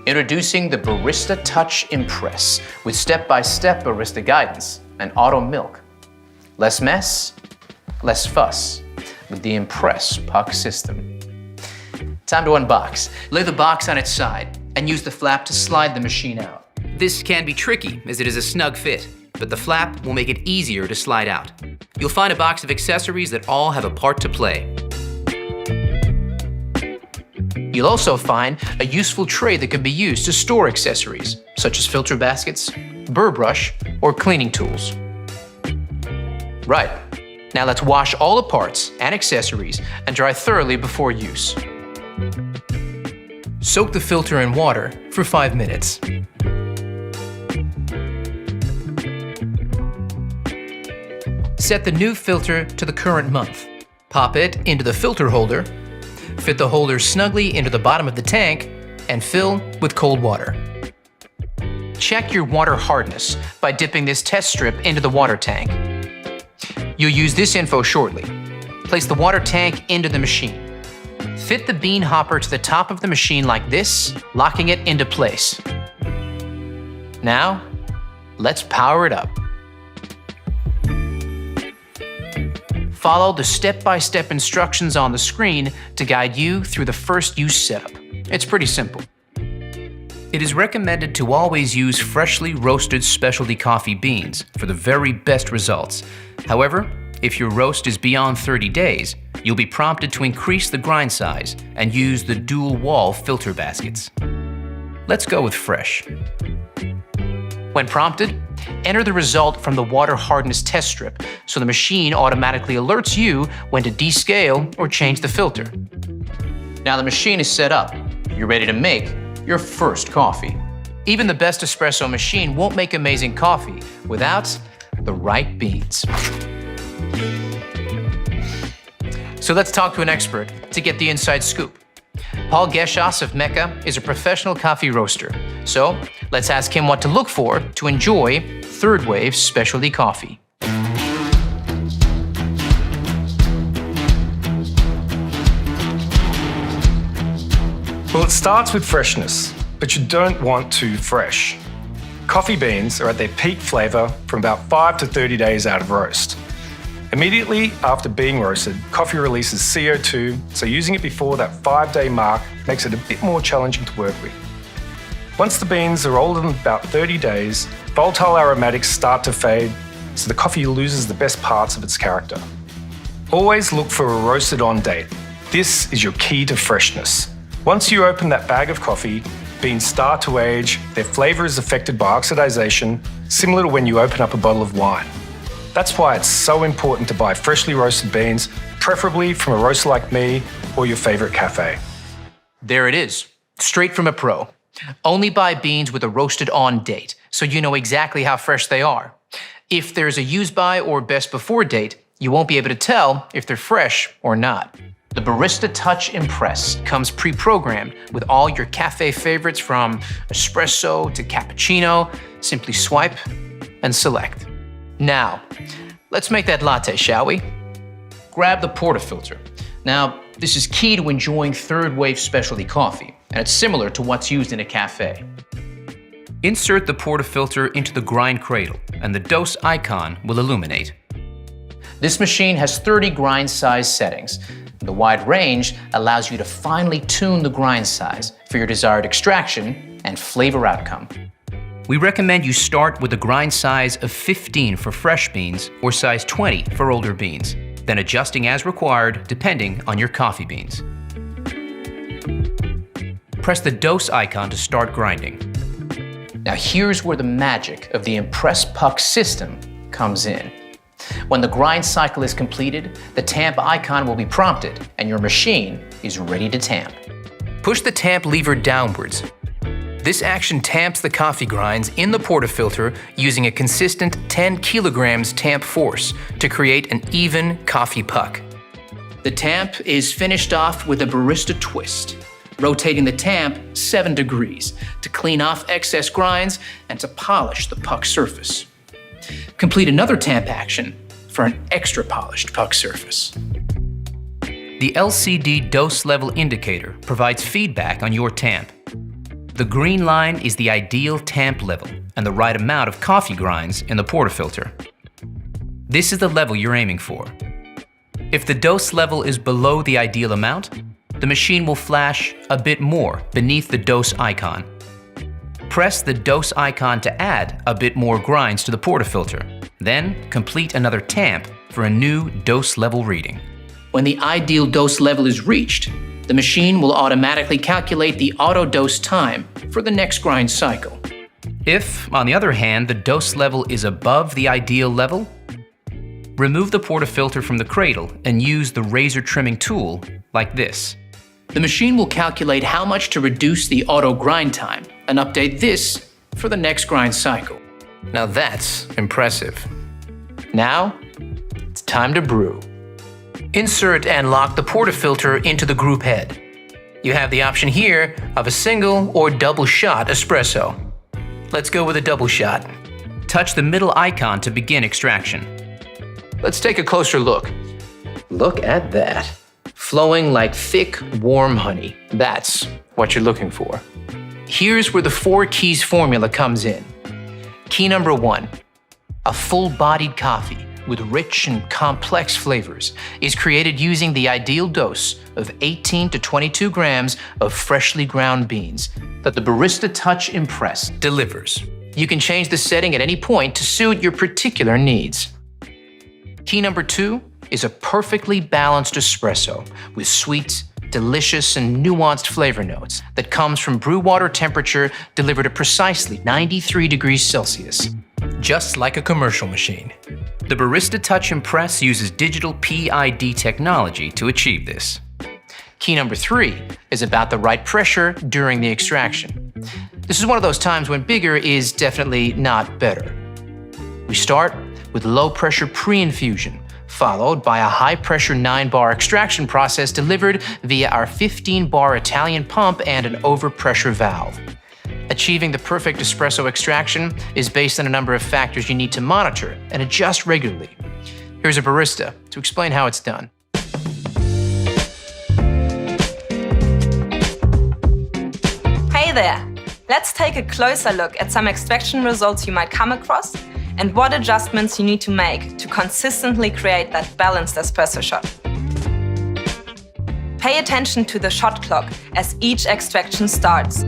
Introducing the Barista Touch Impress with step-by-step barista guidance and auto milk. Less mess, less fuss with the Impress puck system. Time to unbox. Lay the box on its side and use the flap to slide the machine out. This can be tricky as it is a snug fit, but the flap will make it easier to slide out. You'll find a box of accessories that all have a part to play. You'll also find a useful tray that can be used to store accessories, such as filter baskets, burr brush, or cleaning tools. Right, now let's wash all the parts and accessories and dry thoroughly before use. Soak the filter in water for 5 minutes. Set the new filter to the current month. Pop it into the filter holder, fit the holder snugly into the bottom of the tank, and fill with cold water. Check your water hardness by dipping this test strip into the water tank. You'll use this info shortly. Place the water tank into the machine. Fit the bean hopper to the top of the machine like this, locking it into place. Now, let's power it up. Follow the step-by-step instructions on the screen to guide you through the first use setup. It's pretty simple. It is recommended to always use freshly roasted specialty coffee beans for the very best results. However, if your roast is beyond 30 days, you'll be prompted to increase the grind size and use the dual wall filter baskets. Let's go with fresh. When prompted, enter the result from the water hardness test strip so the machine automatically alerts you when to descale or change the filter. Now the machine is set up. You're ready to make your first coffee. Even the best espresso machine won't make amazing coffee without the right beans. So let's talk to an expert to get the inside scoop. Paul Geschas of Mecca is a professional coffee roaster. So let's ask him what to look for to enjoy third wave specialty coffee. Well, it starts with freshness, but you don't want too fresh. Coffee beans are at their peak flavour from about 5 to 30 days out of roast. Immediately after being roasted, coffee releases CO2, so using it before that 5-day mark makes it a bit more challenging to work with. Once the beans are older than about 30 days, volatile aromatics start to fade, so the coffee loses the best parts of its character. Always look for a roasted on date. This is your key to freshness. Once you open that bag of coffee, beans start to age, their flavour is affected by oxidation, similar to when you open up a bottle of wine. That's why it's so important to buy freshly roasted beans, preferably from a roaster like me or your favourite cafe. There it is, straight from a pro. Only buy beans with a roasted on date, so you know exactly how fresh they are. If there's a use by or best before date, you won't be able to tell if they're fresh or not. The Barista Touch Impress comes pre-programmed with all your cafe favorites from espresso to cappuccino. Simply swipe and select. Now, let's make that latte, shall we? Grab the portafilter. Now, this is key to enjoying third wave specialty coffee, and it's similar to what's used in a cafe. Insert the portafilter into the grind cradle, and the dose icon will illuminate. This machine has 30 grind size settings. The wide range allows you to finely tune the grind size for your desired extraction and flavor outcome. We recommend you start with a grind size of 15 for fresh beans or size 20 for older beans, then adjusting as required depending on your coffee beans. Press the dose icon to start grinding. Now here's where the magic of the Impress puck system comes in. When the grind cycle is completed, the tamp icon will be prompted and your machine is ready to tamp. Push the tamp lever downwards. This action tamps the coffee grinds in the portafilter using a consistent 10 kilograms tamp force to create an even coffee puck. The tamp is finished off with a barista twist, rotating the tamp 7 degrees to clean off excess grinds and to polish the puck surface. Complete another tamp action for an extra polished puck surface. The LCD dose level indicator provides feedback on your tamp. The green line is the ideal tamp level and the right amount of coffee grinds in the portafilter. This is the level you're aiming for. If the dose level is below the ideal amount, the machine will flash a bit more beneath the dose icon. Press the dose icon to add a bit more grinds to the portafilter. Then complete another tamp for a new dose level reading. When the ideal dose level is reached, the machine will automatically calculate the auto dose time for the next grind cycle. If, on the other hand, the dose level is above the ideal level, remove the portafilter from the cradle and use the razor trimming tool like this. The machine will calculate how much to reduce the auto grind time and update this for the next grind cycle. Now that's impressive. Now, it's time to brew. Insert and lock the portafilter into the group head. You have the option here of a single or double shot espresso. Let's go with a double shot. Touch the middle icon to begin extraction. Let's take a closer look. Look at that. Flowing like thick, warm honey. That's what you're looking for. Here's where the 4 keys formula comes in. Key number 1, a full-bodied coffee with rich and complex flavors is created using the ideal dose of 18 to 22 grams of freshly ground beans that the Barista Touch Impress delivers. You can change the setting at any point to suit your particular needs. Key number 2 is a perfectly balanced espresso with sweet, delicious, and nuanced flavor notes that comes from brew water temperature delivered at precisely 93 degrees Celsius. Just like a commercial machine. The Barista Touch Impress uses digital PID technology to achieve this. Key number 3 is about the right pressure during the extraction. This is one of those times when bigger is definitely not better. We start with low-pressure pre-infusion, followed by a high-pressure 9-bar extraction process delivered via our 15-bar Italian pump and an overpressure valve. Achieving the perfect espresso extraction is based on a number of factors you need to monitor and adjust regularly. Here's a barista to explain how it's done. Hey there! Let's take a closer look at some extraction results you might come across and what adjustments you need to make to consistently create that balanced espresso shot. Pay attention to the shot clock as each extraction starts.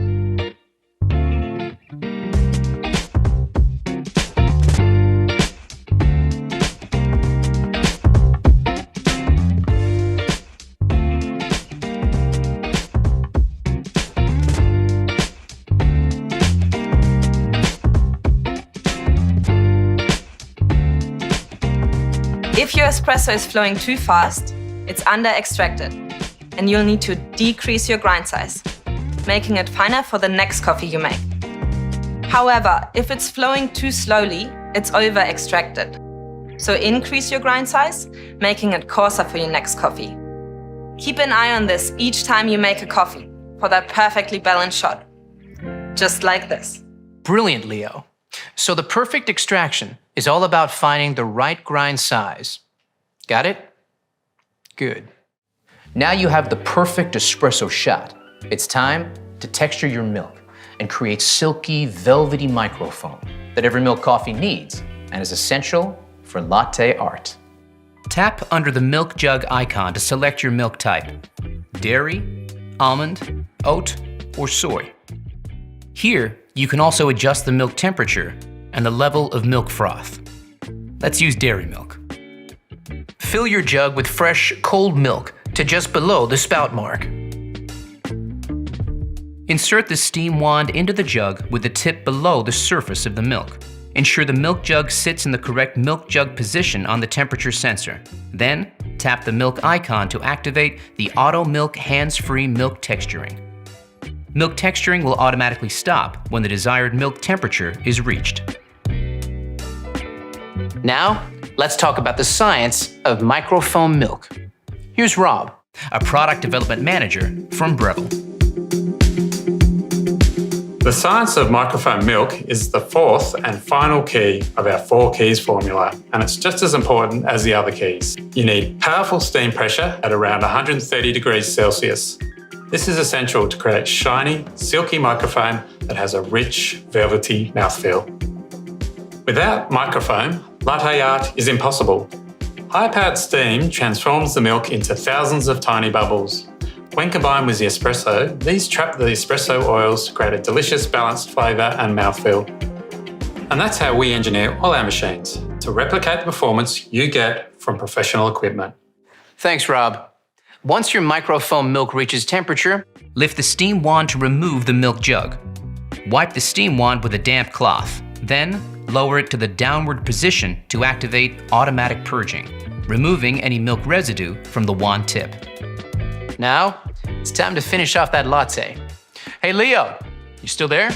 If your espresso is flowing too fast, it's under-extracted, and you'll need to decrease your grind size, making it finer for the next coffee you make. However, if it's flowing too slowly, it's over-extracted. So increase your grind size, making it coarser for your next coffee. Keep an eye on this each time you make a coffee for that perfectly balanced shot. Just like this. Brilliant, Leo. So the perfect extraction is all about finding the right grind size. Got it? Good. Now you have the perfect espresso shot. It's time to texture your milk and create silky, velvety microfoam that every milk coffee needs and is essential for latte art. Tap under the milk jug icon to select your milk type: dairy, almond, oat, or soy. Here, you can also adjust the milk temperature and the level of milk froth. Let's use dairy milk. Fill your jug with fresh, cold milk to just below the spout mark. Insert the steam wand into the jug with the tip below the surface of the milk. Ensure the milk jug sits in the correct milk jug position on the temperature sensor. Then, tap the milk icon to activate the Auto Milk Hands-Free Milk Texturing. Milk texturing will automatically stop when the desired milk temperature is reached. Now, let's talk about the science of microfoam milk. Here's Rob, a product development manager from Breville. The science of microfoam milk is the 4th and final key of our 4 keys formula, and it's just as important as the other keys. You need powerful steam pressure at around 130 degrees Celsius, This is essential to create shiny, silky microfoam that has a rich, velvety mouthfeel. Without microfoam, latte art is impossible. High-powered steam transforms the milk into thousands of tiny bubbles. When combined with the espresso, these trap the espresso oils to create a delicious balanced flavour and mouthfeel. And that's how we engineer all our machines, to replicate the performance you get from professional equipment. Thanks, Rob. Once your microfoam milk reaches temperature, lift the steam wand to remove the milk jug. Wipe the steam wand with a damp cloth. Then, lower it to the downward position to activate automatic purging, removing any milk residue from the wand tip. Now, it's time to finish off that latte. Hey, Leo, you still there?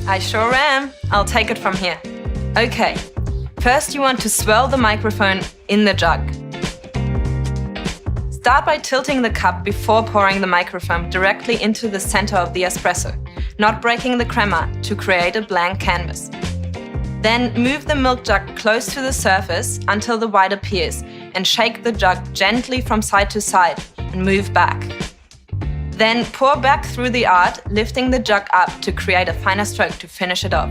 I sure am. I'll take it from here. Okay, first you want to swirl the microphone in the jug. Start by tilting the cup before pouring the microfoam directly into the center of the espresso, not breaking the crema to create a blank canvas. Then move the milk jug close to the surface until the white appears and shake the jug gently from side to side and move back. Then pour back through the art, lifting the jug up to create a finer stroke to finish it off.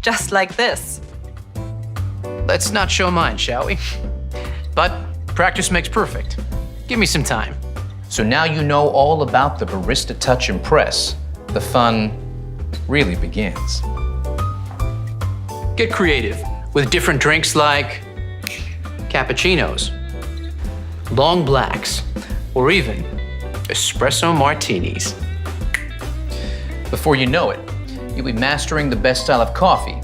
Just like this. Let's not show mine, shall we? But practice makes perfect. Give me some time. So now you know all about the Barista Touch Impress. The fun really begins. Get creative with different drinks like cappuccinos, long blacks, or even espresso martinis. Before you know it, you'll be mastering the best style of coffee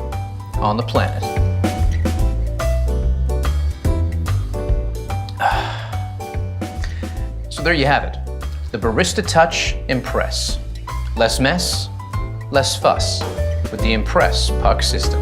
on the planet. So there you have it, the Barista Touch Impress. Less mess, less fuss with the Impress puck system.